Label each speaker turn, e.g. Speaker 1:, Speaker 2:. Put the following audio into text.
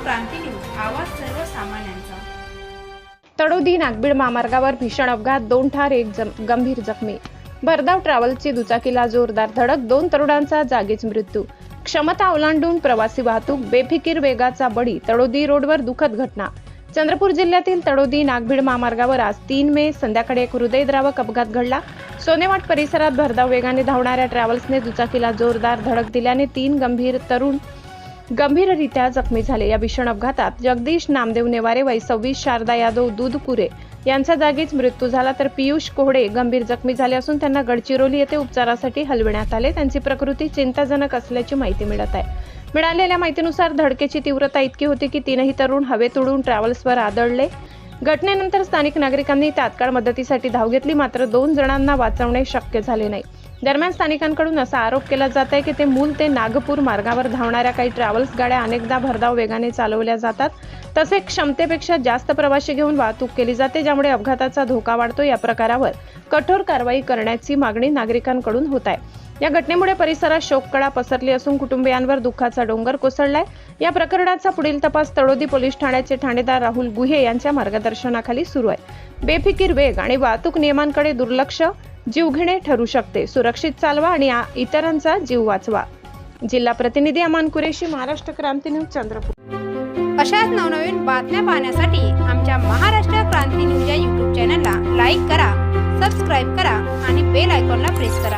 Speaker 1: क्रांती news, आवाज सर्वसामान्यांचा।
Speaker 2: तळोदी नागबीड महामार्गावर भीषण अपघात, 2 ठार, 1 गंभीर जखमी। भरधाव ट्रॅव्हल्सची दुचाकीला जोरदार धडक, 2 तरुणांचा जागीच मृत्यू। क्षमता ओलांडून प्रवासी वाहतूक, बेफिकीर वेगाचा बळी। तळोदी रोडवर दुःखद घटना। चंद्रपूर जिल्ह्यातील तळोदी नागबीड महामार्गावर आज 3 मे संध्याकाळी एक हृदयद्रावक अपघात घडला। सोनेवाट परिसरात भरधाव वेगाने धावणाऱ्या ट्रॅव्हल्सने दुचाकीला जोरदार धडक दिल्याने 3 तरुण गंभीररित्या जखमी झाले। या भीषण अपघातात जगदीश नामदेव नेवारे वय 26, शारदा यादव दूधपुरे यांचा जागीच मृत्यू झाला, तर पियुष कोहडे गंभीर जखमी झाले असून त्यांना गडचिरोली येथे उपचारासाठी हलविण्यात आले। त्यांची प्रकृती चिंताजनक असल्याची माहिती मिळत आहे। मिळालेल्या माहितीनुसार धडकेची तीव्रता इतकी होती की 3ही तरुण हवेत उडून ट्रॅव्हल्सवर आदळले। घटनेनंतर स्थानिक नागरिकांनी तात्काळ मदतीसाठी धाव घेतली, मात्र 2 जणांना वाचवणे शक्य झाले नाही। दरम्यान स्थानिकांकडून असा आरोप केला जात आहे की ते मूल ते नागपूर मार्गावर धावणाऱ्या काही ट्रॅव्हल्स गाड्या अनेकदा भरधाव वेगाने चालवल्या जातात, तसेच क्षमतेपेक्षा जास्त प्रवासी घेऊन वाहतूक केली जाते, ज्यामुळे अपघाताचा धोका वाढतो। या प्रकारावर कठोर कारवाई करण्याची मागणी नागरिकांकडून होत आहे। या घटनेमुळे परिसरात शोककळा पसरली असून कुटुंबियांवर दुःखाचा डोंगर कोसळलाय। या प्रकरणाचा पुढील तपास तळोदी पोलीस ठाण्याचे ठाणेदार राहुल गुहे यांच्या मार्गदर्शनाखाली सुरू आहे। बेफिकीर वेग आणि वाहतूक नियमांकडे दुर्लक्ष जीवघेणे ठरू शकते। सुरक्षित चालवा आणि इतरांचा जीव वाचवा। जिल्हा प्रतिनिधी अमान कुरेशी, महाराष्ट्र क्रांती न्यूज, चंद्रपूर।
Speaker 1: अशाच नवनवीन बातम्या पाहण्यासाठी आमच्या महाराष्ट्र क्रांती न्यूज या YouTube चॅनलला लाईक करा, सबस्क्राईब करा आणि बेल आयकॉनला प्रेस करा।